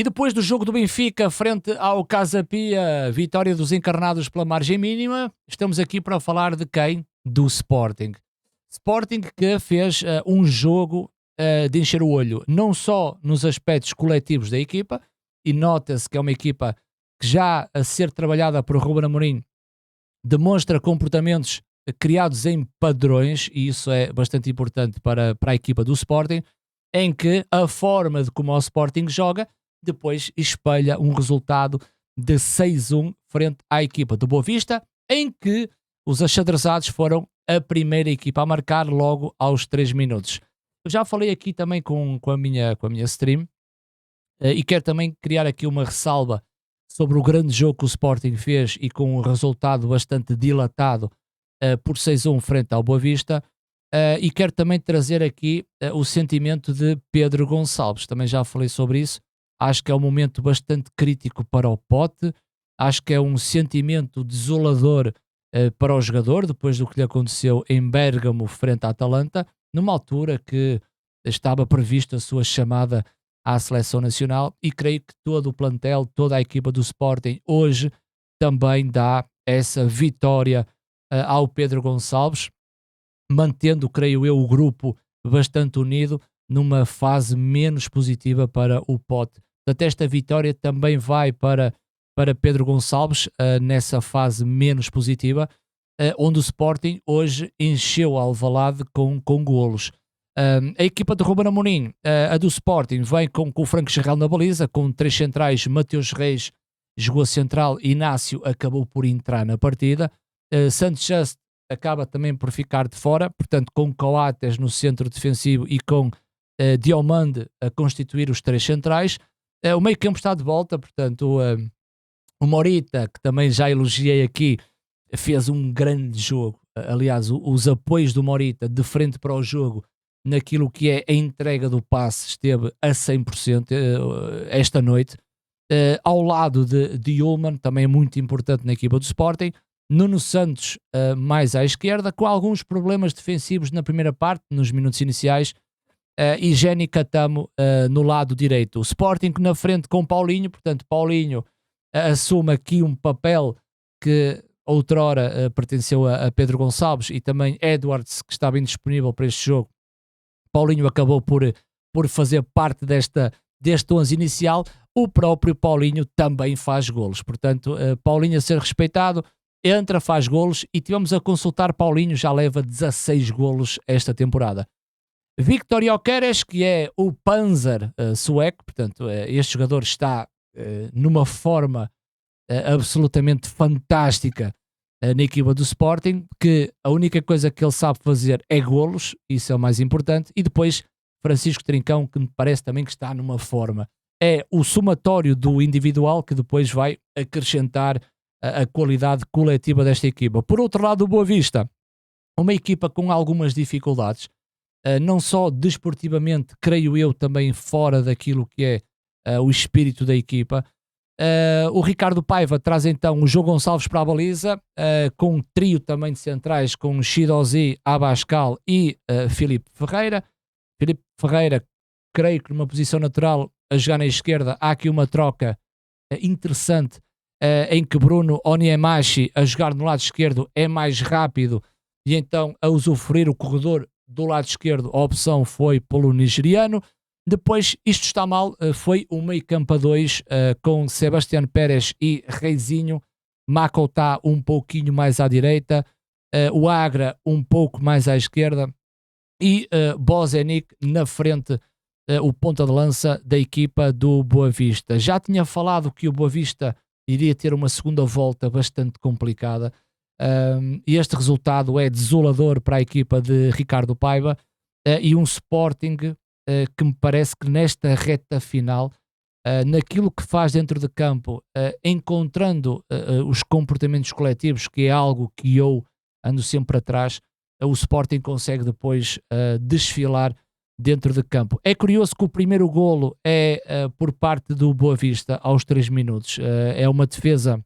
E depois do jogo do Benfica frente ao Casa Pia, vitória dos encarnados pela margem mínima, estamos aqui para falar de quem? Do Sporting. Sporting que fez um jogo de encher o olho, não só nos aspectos coletivos da equipa, e nota-se que é uma equipa que já a ser trabalhada por Ruben Amorim demonstra comportamentos criados em padrões, e isso é bastante importante para a equipa do Sporting, em que a forma de como o Sporting joga depois espelha um resultado de 6-1 frente à equipa do Boa Vista, em que os achadrezados foram a primeira equipa a marcar logo aos 3 minutos. Eu já falei aqui também com a minha stream e quero também criar aqui uma ressalva sobre o grande jogo que o Sporting fez e com um resultado bastante dilatado por 6-1 frente ao Boa Vista. E quero também trazer aqui o sentimento de Pedro Gonçalves. Também já falei sobre isso. Acho que é um momento bastante crítico para o Pote. Acho que é um sentimento desolador para o jogador, depois do que lhe aconteceu em Bérgamo frente à Atalanta, numa altura que estava prevista a sua chamada à seleção nacional, e creio que todo o plantel, toda a equipa do Sporting hoje também dá essa vitória ao Pedro Gonçalves, mantendo, creio eu, o grupo bastante unido numa fase menos positiva para o Pote. Portanto, esta vitória também vai para Pedro Gonçalves nessa fase menos positiva, onde o Sporting hoje encheu a Alvalade com golos. A equipa de Ruben Amorim, a do Sporting, vem com o Franco Gerrel na baliza, com 3 centrais. Mateus Reis jogou a central, Inácio acabou por entrar na partida, Santos Just acaba também por ficar de fora, portanto com Coates no centro defensivo e com Diomande a constituir os 3 centrais. O meio campo está de volta, portanto o Morita, que também já elogiei aqui, fez um grande jogo. Aliás, os apoios do Morita de frente para o jogo, naquilo que é a entrega do passe, esteve a 100% esta noite. Ao lado de Ullmann, também muito importante na equipa do Sporting. Nuno Santos mais à esquerda, com alguns problemas defensivos na primeira parte, nos minutos iniciais, e Jenny Catamo no lado direito. O Sporting na frente com Paulinho, portanto Paulinho assume aqui um papel que outrora pertenceu a Pedro Gonçalves, e também Edwards, que estava indisponível para este jogo. Paulinho acabou por fazer parte deste 11 inicial. O próprio Paulinho também faz golos, portanto Paulinho a ser respeitado, entra, faz golos, e tivemos a consultar Paulinho, já leva 16 golos esta temporada. Victor Gyökeres, que é o Panzer sueco, portanto este jogador está numa forma absolutamente fantástica na equipa do Sporting, que a única coisa que ele sabe fazer é golos, isso é o mais importante, e depois Francisco Trincão, que me parece também que está numa forma. É o somatório do individual que depois vai acrescentar a qualidade coletiva desta equipa. Por outro lado, o Boa Vista, uma equipa com algumas dificuldades, não só desportivamente, creio eu, também fora daquilo que é o espírito da equipa. O Ricardo Paiva traz então o João Gonçalves para a baliza, com um trio também de centrais, com Chidozi, Abascal e Filipe Ferreira. Filipe Ferreira, creio que numa posição natural a jogar na esquerda. Há aqui uma troca interessante, em que Bruno Onyemachi, a jogar no lado esquerdo, é mais rápido, e então a usufruir o corredor do lado esquerdo, a opção foi pelo nigeriano. Depois, isto está mal, foi o meio campo a 2, com Sebastián Pérez e Reizinho. Mako está um pouquinho mais à direita, o Agra um pouco mais à esquerda, e Bozenic na frente, o ponta de lança da equipa do Boa Vista. Já tinha falado que o Boa Vista iria ter uma segunda volta bastante complicada, e este resultado é desolador para a equipa de Ricardo Paiva, e um Sporting que me parece que nesta reta final, naquilo que faz dentro de campo, encontrando os comportamentos coletivos, que é algo que eu ando sempre atrás, o Sporting consegue depois desfilar dentro de campo. É curioso que o primeiro golo é por parte do Boa Vista aos 3 minutos. É uma defesa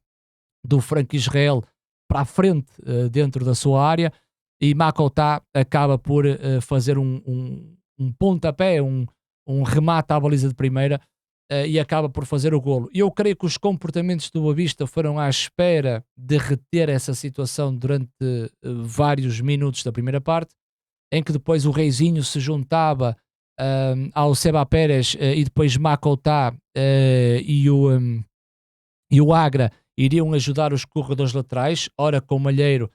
do Franco Israel para a frente dentro da sua área, e Makota acaba por fazer um pontapé, um remate à baliza de primeira, e acaba por fazer o golo. Eu creio que os comportamentos do Boa Vista foram à espera de reter essa situação durante vários minutos da primeira parte, em que depois o Reizinho se juntava ao Seba Pérez e depois Makota e o Agra iriam ajudar os corredores laterais, ora com Malheiro,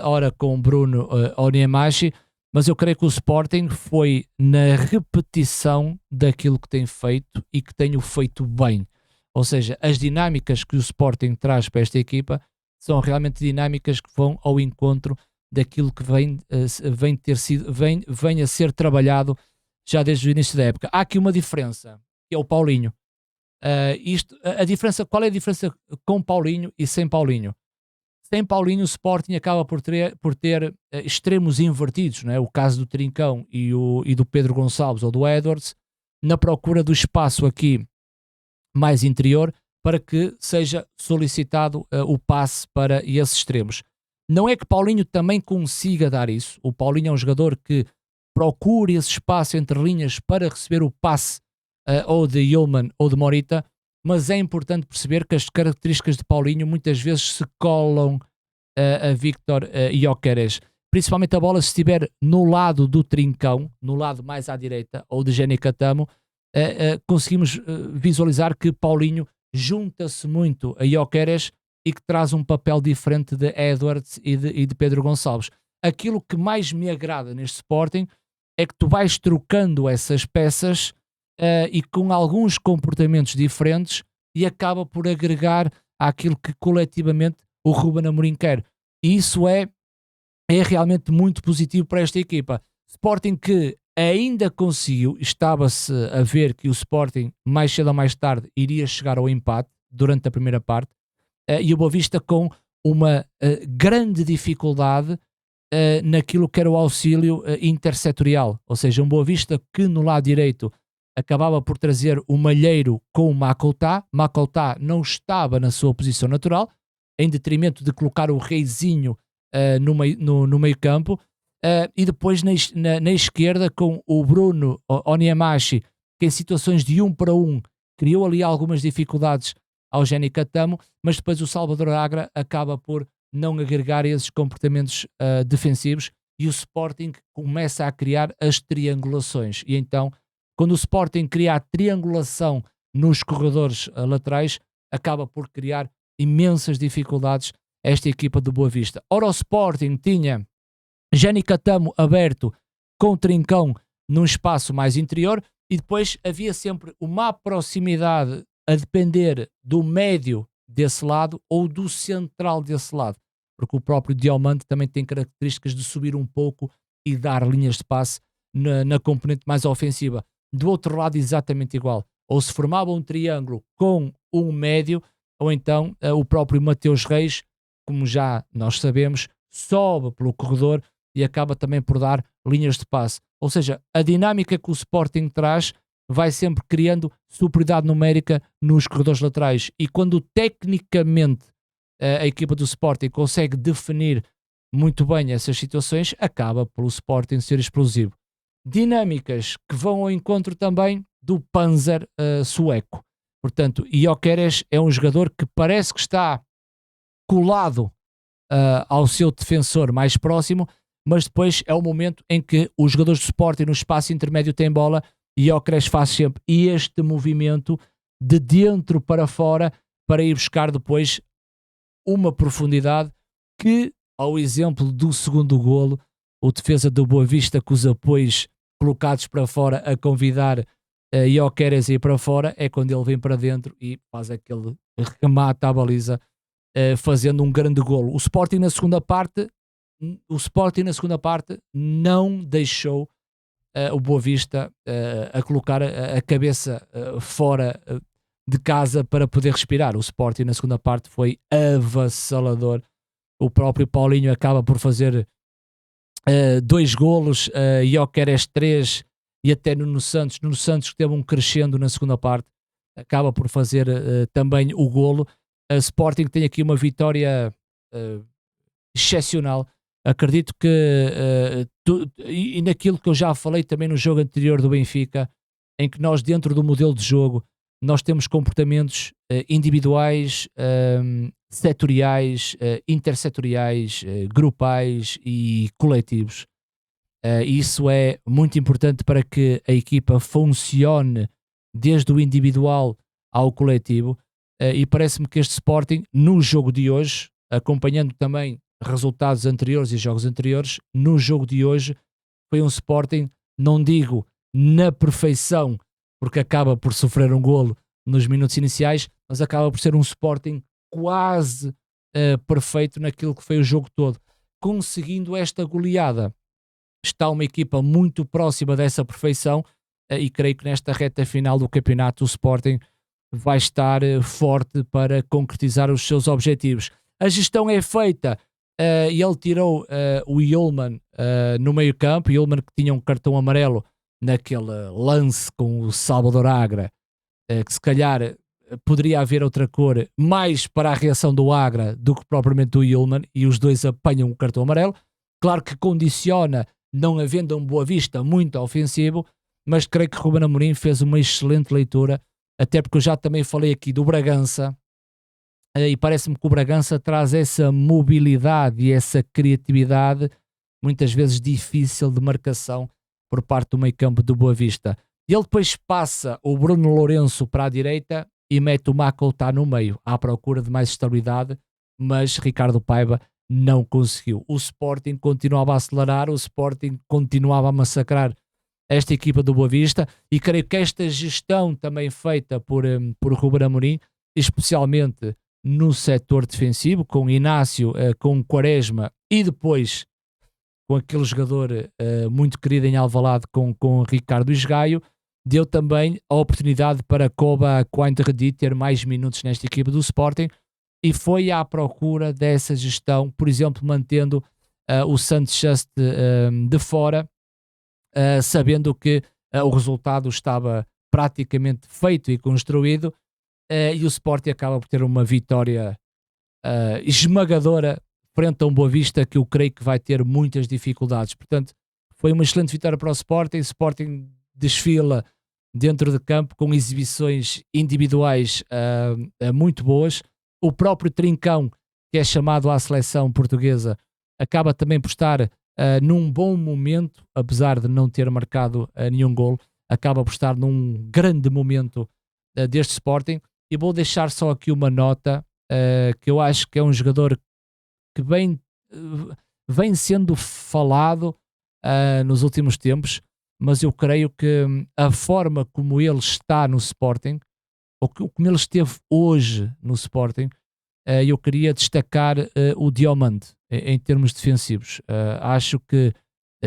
ora com Bruno Onyemachi, mas eu creio que o Sporting foi na repetição daquilo que tem feito e que tem o feito bem. Ou seja, as dinâmicas que o Sporting traz para esta equipa são realmente dinâmicas que vão ao encontro daquilo que vem a ser trabalhado já desde o início da época. Há aqui uma diferença, que é o Paulinho. Qual é a diferença com Paulinho e sem Paulinho? Sem Paulinho, o Sporting acaba por ter extremos invertidos, não é? O caso do Trincão e do Pedro Gonçalves ou do Edwards, na procura do espaço aqui mais interior para que seja solicitado o passe para esses extremos. Não é que Paulinho também consiga dar isso. O Paulinho é um jogador que procura esse espaço entre linhas para receber o passe ou de Yulman ou de Morita, mas é importante perceber que as características de Paulinho muitas vezes se colam a Victor Gyökeres. Principalmente a bola se estiver no lado do Trincão, no lado mais à direita, ou de Jenny Catamo, conseguimos visualizar que Paulinho junta-se muito a Gyökeres e que traz um papel diferente de Edwards e de Pedro Gonçalves. Aquilo que mais me agrada neste Sporting é que tu vais trocando essas peças e com alguns comportamentos diferentes e acaba por agregar àquilo que coletivamente o Ruben Amorim quer. E isso é realmente muito positivo para esta equipa. Sporting que ainda conseguiu, estava-se a ver que o Sporting mais cedo ou mais tarde iria chegar ao empate durante a primeira parte, e o Boa Vista com uma grande dificuldade naquilo que era o auxílio intersetorial, ou seja, um Boa Vista que no lado direito acabava por trazer o Malheiro com o Makota não estava na sua posição natural, em detrimento de colocar o Reizinho no meio campo, e depois na esquerda com o Bruno Onyemachi, que em situações de 1 para 1 criou ali algumas dificuldades ao Jenny Catamo, mas depois o Salvador Agra acaba por não agregar esses comportamentos defensivos e o Sporting começa a criar as triangulações. E então, quando o Sporting cria a triangulação nos corredores laterais, acaba por criar imensas dificuldades a esta equipa do Boa Vista. Ora, o Sporting tinha Jenny Catamo aberto com Trincão num espaço mais interior e depois havia sempre uma proximidade a depender do médio desse lado ou do central desse lado, porque o próprio Diomande também tem características de subir um pouco e dar linhas de passe na componente mais ofensiva. Do outro lado exatamente igual, ou se formava um triângulo com um médio, ou então o próprio Mateus Reis, como já nós sabemos, sobe pelo corredor e acaba também por dar linhas de passe. Ou seja, a dinâmica que o Sporting traz vai sempre criando superioridade numérica nos corredores laterais. E quando tecnicamente a equipa do Sporting consegue definir muito bem essas situações, acaba pelo Sporting ser explosivo. Dinâmicas que vão ao encontro também do Panzer sueco. Portanto, Gyökeres é um jogador que parece que está colado ao seu defensor mais próximo, mas depois é o momento em que os jogadores do Sporting no espaço intermédio têm bola e Gyökeres faz sempre este movimento de dentro para fora para ir buscar depois uma profundidade que, ao exemplo do segundo golo, o defesa do Boa Vista com os apoios colocados para fora a convidar Gyökeres a ir para fora, é quando ele vem para dentro e faz aquele remate à baliza, fazendo um grande golo. O Sporting na segunda parte não deixou o Boa Vista a colocar a cabeça fora de casa para poder respirar. O Sporting na segunda parte foi avassalador. O próprio Paulinho acaba por fazer 2 golos, Gyökeres 3 e até Nuno Santos que teve um crescendo na segunda parte, acaba por fazer também o golo. A Sporting tem aqui uma vitória excepcional. Acredito que e naquilo que eu já falei também no jogo anterior do Benfica, em que nós dentro do modelo de jogo nós temos comportamentos individuais, setoriais, intersetoriais, grupais e coletivos. Isso é muito importante para que a equipa funcione desde o individual ao coletivo, e parece-me que este Sporting, no jogo de hoje, acompanhando também resultados anteriores e jogos anteriores, no jogo de hoje foi um Sporting, não digo na perfeição, porque acaba por sofrer um golo nos minutos iniciais, mas acaba por ser um Sporting quase perfeito naquilo que foi o jogo todo. Conseguindo esta goleada, está uma equipa muito próxima dessa perfeição, e creio que nesta reta final do campeonato o Sporting vai estar forte para concretizar os seus objetivos. A gestão é feita, e ele tirou o Yulman no meio campo, Yulman que tinha um cartão amarelo naquele lance com o Salvador Agra, que se calhar poderia haver outra cor mais para a reação do Agra do que propriamente do Yulman, e os dois apanham um cartão amarelo. Claro que condiciona não havendo um Boa Vista muito ofensivo, mas creio que Ruben Amorim fez uma excelente leitura, até porque eu já também falei aqui do Bragança, e parece-me que o Bragança traz essa mobilidade e essa criatividade, muitas vezes difícil de marcação por parte do meio campo do Boa Vista. Ele depois passa o Bruno Lourenço para a direita e mete o Macoltá no meio, à procura de mais estabilidade, mas Ricardo Paiva não conseguiu. O Sporting continuava a acelerar, o Sporting continuava a massacrar esta equipa do Boa Vista, e creio que esta gestão também feita por Ruben Amorim, especialmente no setor defensivo, com Inácio, com Quaresma e depois com aquele jogador muito querido em Alvalade, com Ricardo Esgaio, deu também a oportunidade para Koba Coentredi ter mais minutos nesta equipa do Sporting, e foi à procura dessa gestão, por exemplo, mantendo o Santos Just de fora, sabendo que o resultado estava praticamente feito e construído, e o Sporting acaba por ter uma vitória esmagadora frente a um Boa Vista que eu creio que vai ter muitas dificuldades. Portanto, foi uma excelente vitória para o Sporting. O Sporting desfila dentro de campo com exibições individuais muito boas. O próprio Trincão, que é chamado à seleção portuguesa, acaba também por estar num bom momento, apesar de não ter marcado nenhum golo, acaba por estar num grande momento deste Sporting. E vou deixar só aqui uma nota, que eu acho que é um jogador que vem sendo falado nos últimos tempos, mas eu creio que a forma como ele está no Sporting, ou como ele esteve hoje no Sporting, eu queria destacar o Diomande em termos defensivos. Acho que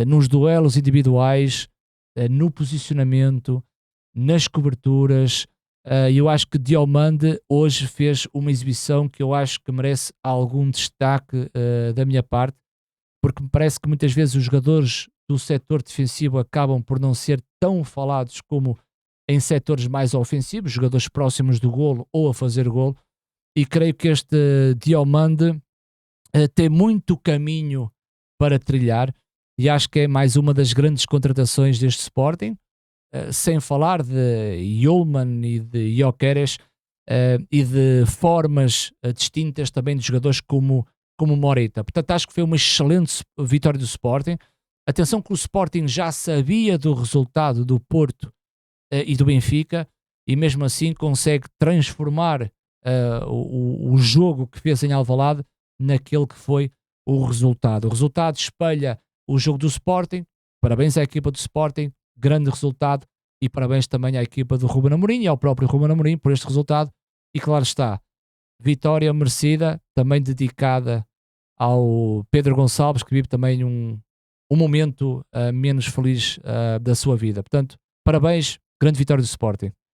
nos duelos individuais, no posicionamento, nas coberturas, eu acho que Diomande hoje fez uma exibição que eu acho que merece algum destaque da minha parte, porque me parece que muitas vezes os jogadores do setor defensivo acabam por não ser tão falados como em setores mais ofensivos, jogadores próximos do golo ou a fazer golo, e creio que este Diomande tem muito caminho para trilhar, e acho que é mais uma das grandes contratações deste Sporting, sem falar de Yulman e de Gyökeres, e de formas distintas também de jogadores como Morita. Portanto, acho que foi uma excelente vitória do Sporting. Atenção que o Sporting já sabia do resultado do Porto e do Benfica, e mesmo assim consegue transformar o jogo que fez em Alvalade naquele que foi o resultado. O resultado espelha o jogo do Sporting. Parabéns à equipa do Sporting, grande resultado, e parabéns também à equipa do Ruben Amorim e ao próprio Ruben Amorim por este resultado. E claro está, vitória merecida, também dedicada ao Pedro Gonçalves, que vive também um momento menos feliz da sua vida. Portanto, parabéns, grande vitória do Sporting.